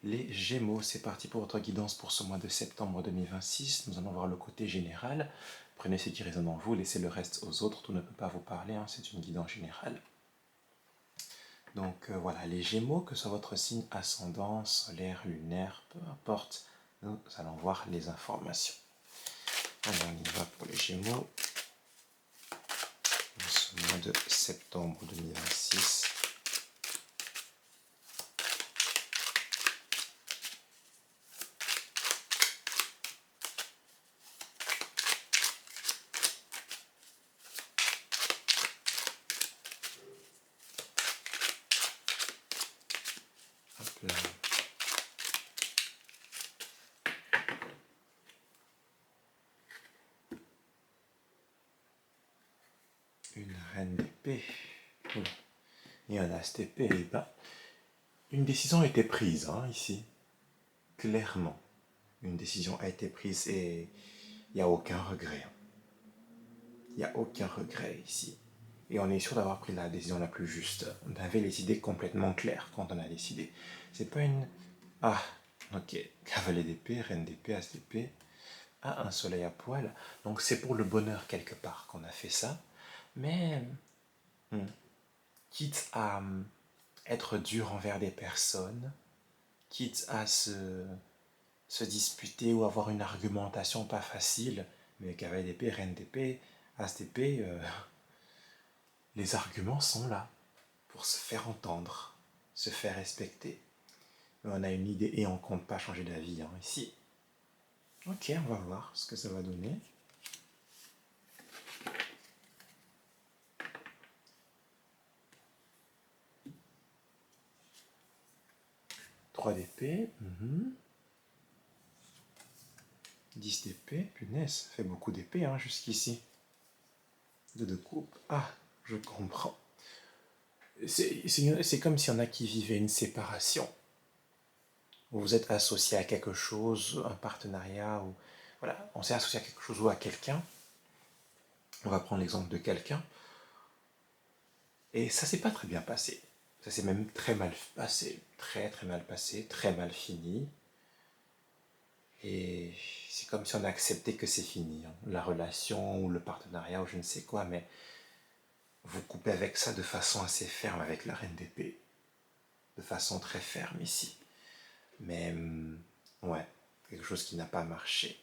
Les Gémeaux, c'est parti pour votre guidance pour ce mois de septembre 2026. Nous allons voir le côté général. Prenez ce qui résonne en vous, laissez le reste aux autres. Tout ne peut pas vous parler, hein, c'est une guidance générale. Donc voilà, les Gémeaux, que ce soit votre signe ascendant, solaire, lunaire, peu importe, nous allons voir les informations. Alors on y va pour les Gémeaux. Dans ce mois de septembre 2026. Hop là. Une reine d'épée. Et un as d'épée. Et ben, une décision a été prise ici. Clairement. Une décision a été prise et il n'y a aucun regret. Il n'y a aucun regret ici. Et on est sûr d'avoir pris la décision la plus juste. On avait les idées complètement claires quand on a décidé. C'est pas une... Ah, ok. Cavalier d'épée, reine d'épée, as d'épée. Ah, un soleil à poil. Donc c'est pour le bonheur quelque part qu'on a fait ça. Mais quitte à être dur envers des personnes, quitte à se disputer ou avoir une argumentation pas facile, mais cavalier d'épée, reine d'épée, as d'épée, les arguments sont là pour se faire entendre, se faire respecter. Mais on a une idée et on ne compte pas changer d'avis ici. Ok, on va voir ce que ça va donner. Trois d'épée. 10 d'épée. Punaise, ça fait beaucoup d'épée jusqu'ici. Deux de coupe. Ah, je comprends. C'est comme s'il y en a qui vivaient une séparation. Vous êtes associé à quelque chose, un partenariat, ou voilà, on s'est associé à quelque chose ou à quelqu'un. On va prendre l'exemple de quelqu'un. Et ça s'est pas très bien passé. Ça s'est même très mal passé. Très très mal passé, très mal fini. Et c'est comme si on acceptait que c'est fini. La relation ou le partenariat ou je ne sais quoi, mais vous coupez avec ça de façon assez ferme avec la reine d'épée. De façon très ferme ici. Mais ouais, quelque chose qui n'a pas marché.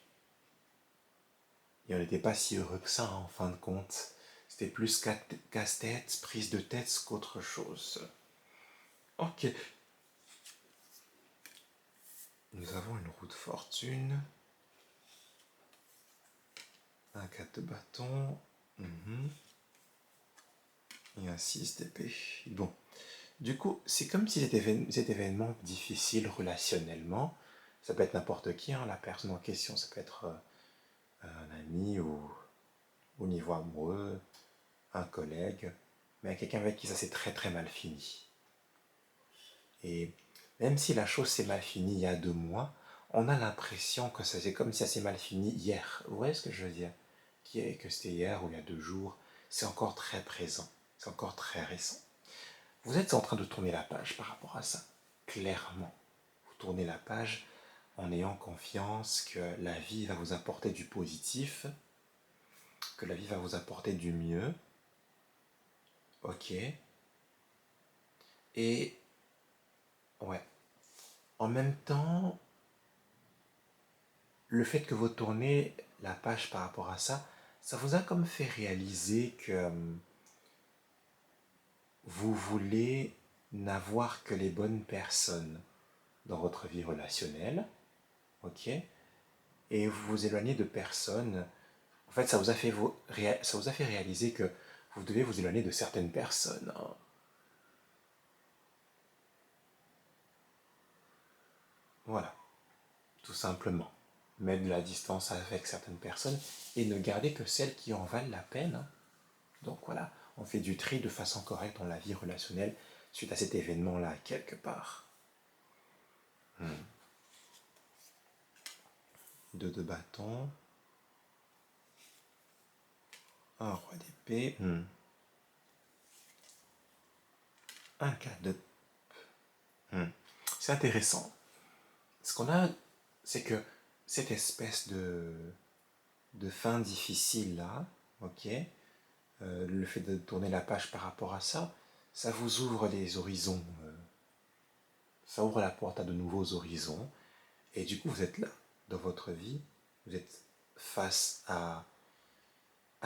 Et on n'était pas si heureux que ça en fin de compte. C'était plus casse-tête, prise de tête qu'autre chose. Ok. Nous avons une roue de fortune. Un 4 de bâton. Et un 6 d'épée. Bon. Du coup, c'est comme si cet événement difficile relationnellement, ça peut être n'importe qui, la personne en question, ça peut être un ami ou au niveau amoureux, un collègue, mais quelqu'un avec qui ça s'est très très mal fini. Et même si la chose s'est mal finie il y a 2 mois, on a l'impression que c'est comme si ça s'est mal fini hier. Vous voyez ce que je veux dire? Que c'était hier ou il y a 2 jours, c'est encore très présent, c'est encore très récent. Vous êtes en train de tourner la page par rapport à ça, clairement. Vous tournez la page en ayant confiance que la vie va vous apporter du positif, que la vie va vous apporter du mieux. Ok. Et ouais. En même temps, le fait que vous tournez la page par rapport à ça, ça vous a comme fait réaliser que vous voulez n'avoir que les bonnes personnes dans votre vie relationnelle, ok? Et vous vous éloignez de personnes. En fait, ça vous a fait réaliser que vous devez vous éloigner de certaines personnes. Voilà, tout simplement. Mettre de la distance avec certaines personnes et ne garder que celles qui en valent la peine. Donc voilà, on fait du tri de façon correcte dans la vie relationnelle suite à cet événement-là, quelque part. 2 de bâton. Un roi d'épée. Un 4 de... C'est intéressant. ce qu'on a, c'est que cette espèce de fin difficile là, ok, le fait de tourner la page par rapport à ça, ça vous ouvre les horizons, ça ouvre la porte à de nouveaux horizons, et du coup vous êtes là, dans votre vie, vous êtes face à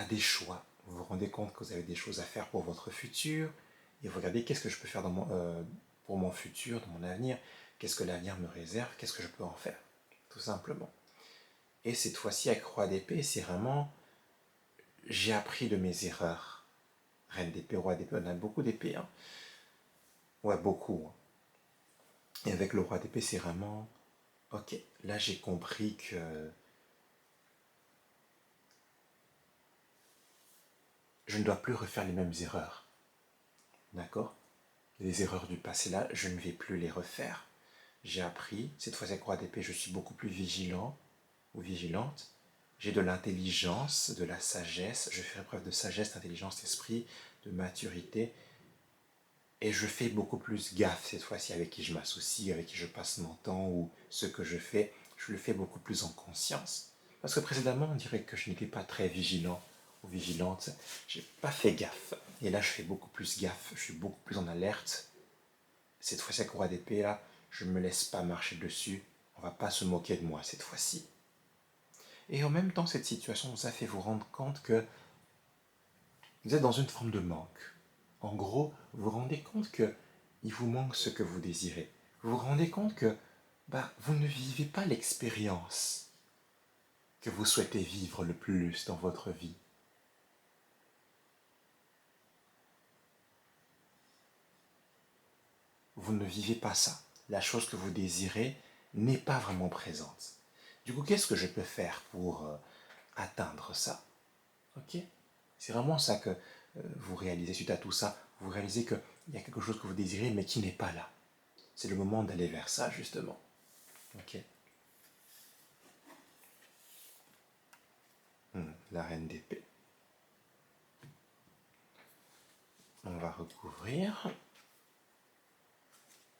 des choix, vous vous rendez compte que vous avez des choses à faire pour votre futur, et vous regardez qu'est-ce que je peux faire pour mon futur, dans mon avenir, qu'est-ce que l'avenir me réserve, qu'est-ce que je peux en faire, tout simplement. Et cette fois-ci, avec Roi d'épée, c'est vraiment, j'ai appris de mes erreurs. Reine d'épée, Roi d'épée, on a beaucoup d'épées, hein. Ouais, beaucoup, hein. Et avec le Roi d'épée, c'est vraiment, ok, là j'ai compris que je ne dois plus refaire les mêmes erreurs. D'accord? Les erreurs du passé là, je ne vais plus les refaire. J'ai appris, cette fois avec Roi d'épée, je suis beaucoup plus vigilant ou vigilante. J'ai de l'intelligence, de la sagesse, je fais preuve de sagesse, d'intelligence d'esprit, de maturité. Et je fais beaucoup plus gaffe cette fois-ci avec qui je m'associe, avec qui je passe mon temps ou ce que je le fais beaucoup plus en conscience. Parce que précédemment, on dirait que je n'étais pas très vigilant ou vigilante. J'ai pas fait gaffe. Et là, je fais beaucoup plus gaffe. Je suis beaucoup plus en alerte. Cette fois-ci, avec Roi d'épée, là, je ne me laisse pas marcher dessus. On va pas se moquer de moi cette fois-ci. Et en même temps, cette situation vous a fait vous rendre compte que vous êtes dans une forme de manque. En gros, vous vous rendez compte que il vous manque ce que vous désirez. Vous vous rendez compte que vous ne vivez pas l'expérience que vous souhaitez vivre le plus dans votre vie. Vous ne vivez pas ça. La chose que vous désirez n'est pas vraiment présente. Du coup, qu'est-ce que je peux faire pour atteindre ça? Ok. C'est vraiment ça que vous réalisez suite à tout ça. Vous réalisez qu'il y a quelque chose que vous désirez mais qui n'est pas là. C'est le moment d'aller vers ça, justement. Ok. La reine d'épée. On va recouvrir.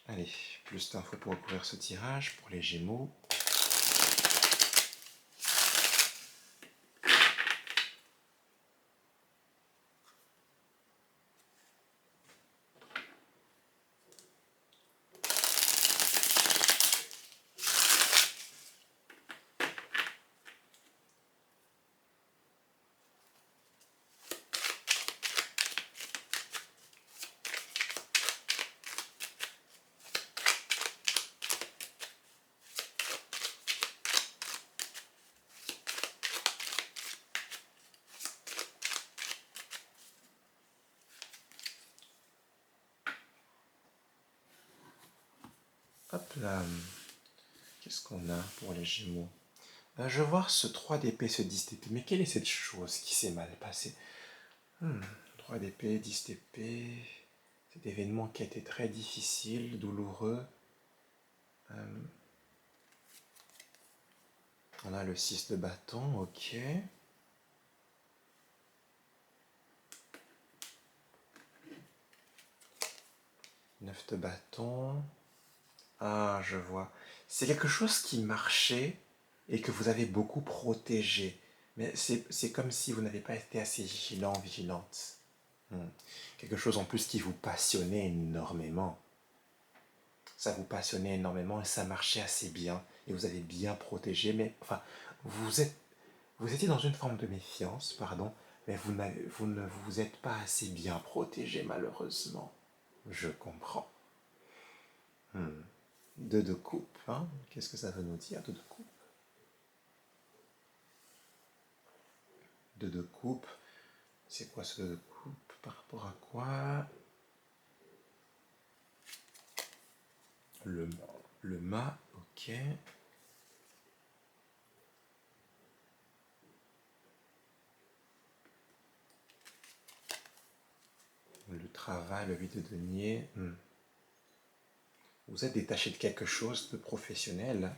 Allez, plus d'infos pour recouvrir ce tirage pour les Gémeaux. Hop là. Qu'est-ce qu'on a pour les Gémeaux? Je vois ce 3 d'épée, ce 10 d'épée. Mais quelle est cette chose qui s'est mal passée? 3 d'épée, 10 d'épée. Cet événement qui a été très difficile, douloureux. On a le 6 de bâton, ok. 9 de bâton. Ah, je vois. C'est quelque chose qui marchait et que vous avez beaucoup protégé. Mais c'est comme si vous n'avez pas été assez vigilant, vigilante. Quelque chose en plus qui vous passionnait énormément. Ça vous passionnait énormément et ça marchait assez bien. Et vous avez bien protégé. Mais enfin, vous étiez dans une forme de méfiance, pardon. Mais vous ne vous êtes pas assez bien protégé, malheureusement. Je comprends. 2 de coupe, hein. Qu'est-ce que ça veut nous dire, 2 de coupe? 2 de coupe, c'est quoi ce 2 de coupe? Par rapport à quoi? Le, le mât, ok. Le travail, le 8 de denier. Vous êtes détaché de quelque chose de professionnel.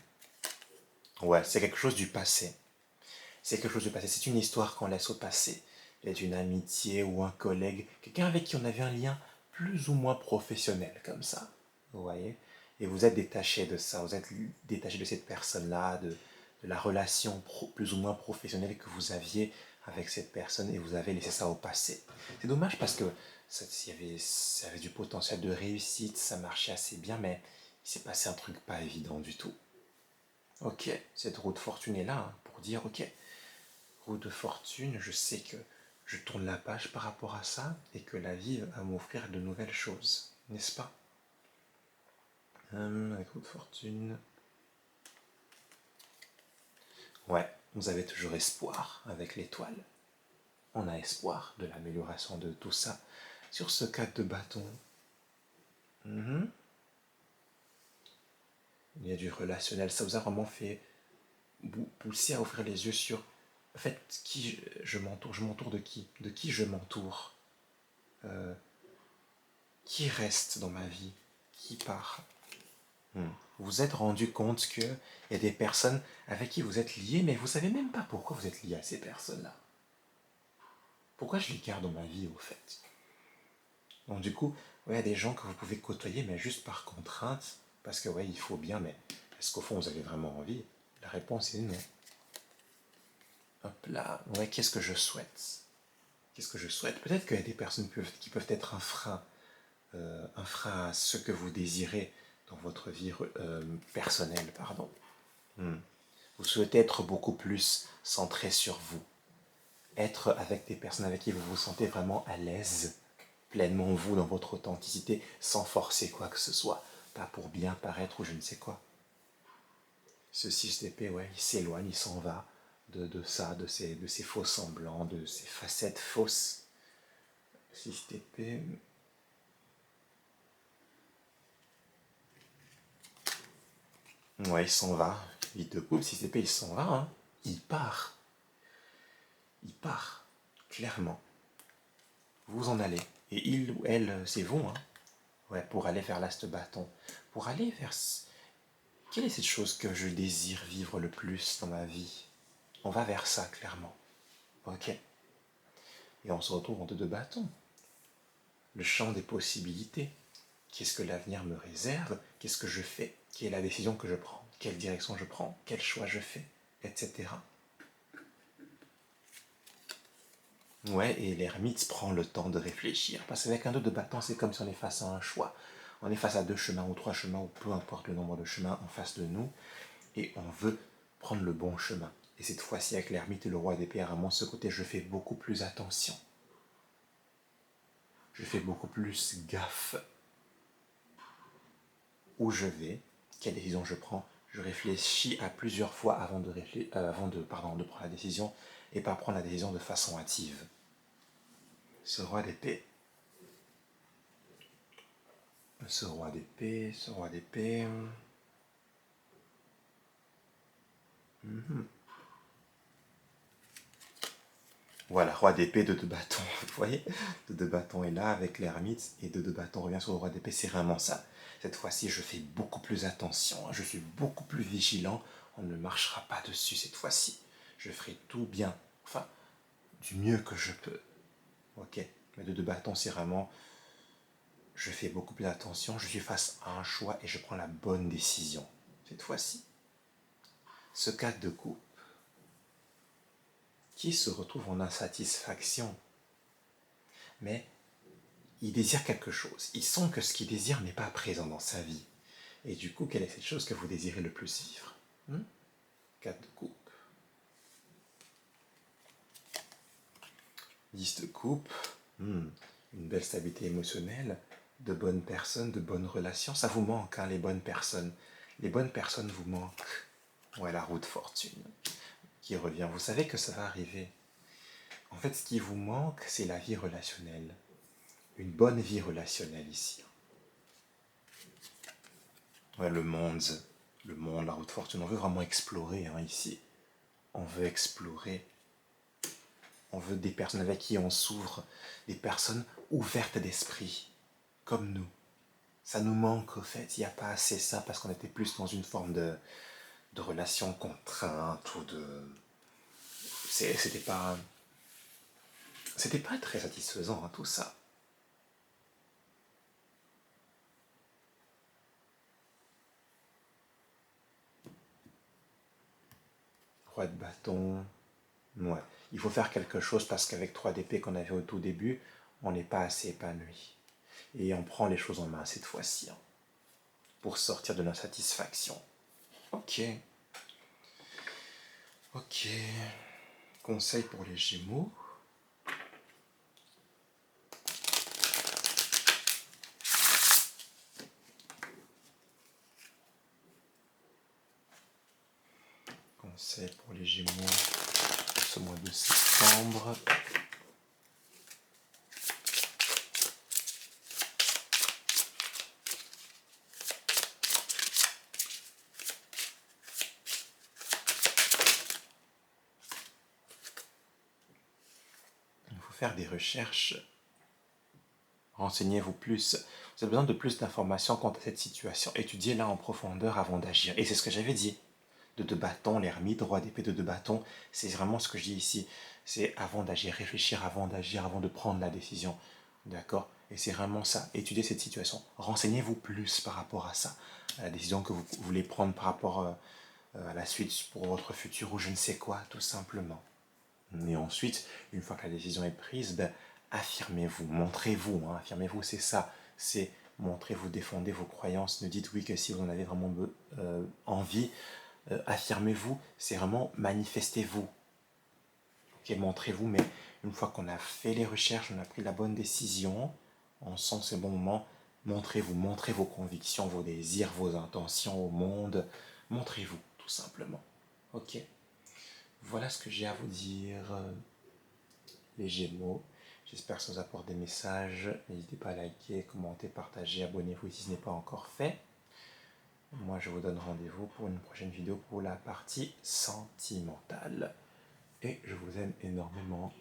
Ouais, c'est quelque chose du passé. C'est quelque chose du passé. C'est une histoire qu'on laisse au passé. Peut-être une amitié ou un collègue, quelqu'un avec qui on avait un lien plus ou moins professionnel, comme ça. Vous voyez? Et vous êtes détaché de ça, vous êtes détaché de cette personne-là, de la relation plus ou moins professionnelle que vous aviez avec cette personne et vous avez laissé ça au passé. C'est dommage parce que ça avait du potentiel de réussite, ça marchait assez bien, mais il s'est passé un truc pas évident du tout. Ok, cette roue de fortune est là hein, pour dire, ok, roue de fortune, je sais que je tourne la page par rapport à ça et que la vie va m'offrir de nouvelles choses, n'est-ce pas? Avec roue de fortune. Ouais, vous avez toujours espoir avec l'étoile. On a espoir de l'amélioration de tout ça. Sur ce 4 de bâton, il y a du relationnel. Ça vous a vraiment fait pousser à ouvrir les yeux sur, en fait, qui je m'entoure. Je m'entoure de qui je m'entoure. Qui reste dans ma vie, qui part. Vous vous êtes rendu compte qu'il y a des personnes avec qui vous êtes liés, mais vous ne savez même pas pourquoi vous êtes lié à ces personnes-là. Pourquoi je les garde dans ma vie, au fait? Donc du coup, il y a des gens que vous pouvez côtoyer, mais juste par contrainte, parce que ouais, il faut bien, mais est-ce qu'au fond vous avez vraiment envie? La réponse est non. Hop là, ouais, qu'est-ce que je souhaite? Qu'est-ce que je souhaite? Peut-être qu'il y a des personnes qui peuvent être un frein à ce que vous désirez dans votre vie personnelle, pardon. Vous souhaitez être beaucoup plus centré sur vous, être avec des personnes avec qui vous vous sentez vraiment à l'aise, pleinement vous dans votre authenticité, sans forcer quoi que ce soit, pas pour bien paraître ou je ne sais quoi. Ce 6 d'épée, ouais, il s'éloigne, il s'en va de ça, de ces faux semblants, de ces facettes fausses. 6 d'épée. Ouais, il s'en va. 8 de coupe, 6 d'épée, il s'en va. Hein. Il part. Il part. Clairement. Vous en allez. Et il ou elle, c'est vous. Hein. Ouais, pour aller vers l'as de bâton. Pour aller vers... Quelle est cette chose que je désire vivre le plus dans ma vie? On va vers ça, clairement. Ok. Et on se retrouve en deux de bâton. Le champ des possibilités. Qu'est-ce que l'avenir me réserve? Qu'est-ce que je fais? Quelle est la décision que je prends? Quelle direction je prends? Quel choix je fais? Etc. Ouais, et l'ermite prend le temps de réfléchir. Parce qu'avec un 2 de bâton, c'est comme si on est face à un choix. On est face à 2 chemins ou 3 chemins, ou peu importe le nombre de chemins en face de nous. Et on veut prendre le bon chemin. Et cette fois-ci, avec l'ermite et le roi d'épée, à ce côté, je fais beaucoup plus attention. Je fais beaucoup plus gaffe. Où je vais, quelle décision je prends. Je réfléchis à plusieurs fois avant de prendre la décision et pas prendre la décision de façon hâtive. Ce roi d'épée. Ce roi d'épée, ce roi d'épée. Voilà, roi d'épée, deux de bâton. Vous voyez, deux de bâton est là avec l'ermite et deux de bâton revient sur le roi d'épée. C'est vraiment ça. Cette fois-ci, je fais beaucoup plus attention. Je suis beaucoup plus vigilant. On ne marchera pas dessus cette fois-ci. Je ferai tout bien. Enfin, du mieux que je peux. Ok. Mais deux de bâton, c'est vraiment... Je fais beaucoup plus attention. Je suis face à un choix et je prends la bonne décision. Cette fois-ci. Ce 4 de coupe qui se retrouve en insatisfaction. Mais il désire quelque chose. Il sent que ce qu'il désire n'est pas présent dans sa vie. Et du coup, quelle est cette chose que vous désirez le plus vivre? 4 de coupe. 10 de coupe. Une belle stabilité émotionnelle, de bonnes personnes, de bonnes relations. Ça vous manque, hein, les bonnes personnes. Les bonnes personnes vous manquent. Ouais, la roue de fortune qui revient. Vous savez que ça va arriver. En fait, ce qui vous manque, c'est la vie relationnelle. Une bonne vie relationnelle ici. Ouais, le monde, la route de fortune, on veut vraiment explorer hein, ici. On veut explorer. On veut des personnes avec qui on s'ouvre, des personnes ouvertes d'esprit, comme nous. Ça nous manque au fait, il n'y a pas assez ça parce qu'on était plus dans une forme de relation contrainte ou de... C'était pas très satisfaisant hein, tout ça. 3 de bâton. Ouais. Il faut faire quelque chose parce qu'avec 3 d'épée qu'on avait au tout début, on n'est pas assez épanoui. Et on prend les choses en main cette fois-ci, hein, pour sortir de l'insatisfaction. Ok. Ok. Conseil pour les Gémeaux. Conseil pour les Gémeaux pour ce mois de septembre. Il faut faire des recherches. Renseignez-vous plus. Vous avez besoin de plus d'informations quant à cette situation. Étudiez-la en profondeur avant d'agir. Et c'est ce que j'avais dit. De 2 bâtons, l'ermite, roi d'épée de 2 bâtons, c'est vraiment ce que je dis ici. C'est avant d'agir, réfléchir avant d'agir, avant de prendre la décision. D'accord? Et c'est vraiment ça. Étudiez cette situation. Renseignez-vous plus par rapport à ça. À la décision que vous voulez prendre par rapport à la suite pour votre futur ou je ne sais quoi, tout simplement. Et ensuite, une fois que la décision est prise, ben, affirmez-vous, montrez-vous. Hein, affirmez-vous, c'est ça. C'est montrez-vous, défendez vos croyances. Ne dites oui que si vous en avez vraiment envie. Affirmez-vous, c'est vraiment manifestez-vous. Ok, montrez-vous, mais une fois qu'on a fait les recherches, on a pris la bonne décision, on sent que c'est le bon moment, montrez-vous, montrez vos convictions, vos désirs, vos intentions au monde. Montrez-vous, tout simplement. Ok. Voilà ce que j'ai à vous dire, les Gémeaux. J'espère que ça vous apporte des messages. N'hésitez pas à liker, commenter, partager, abonnez-vous si ce n'est pas encore fait. Moi, je vous donne rendez-vous pour une prochaine vidéo pour la partie sentimentale. Et je vous aime énormément.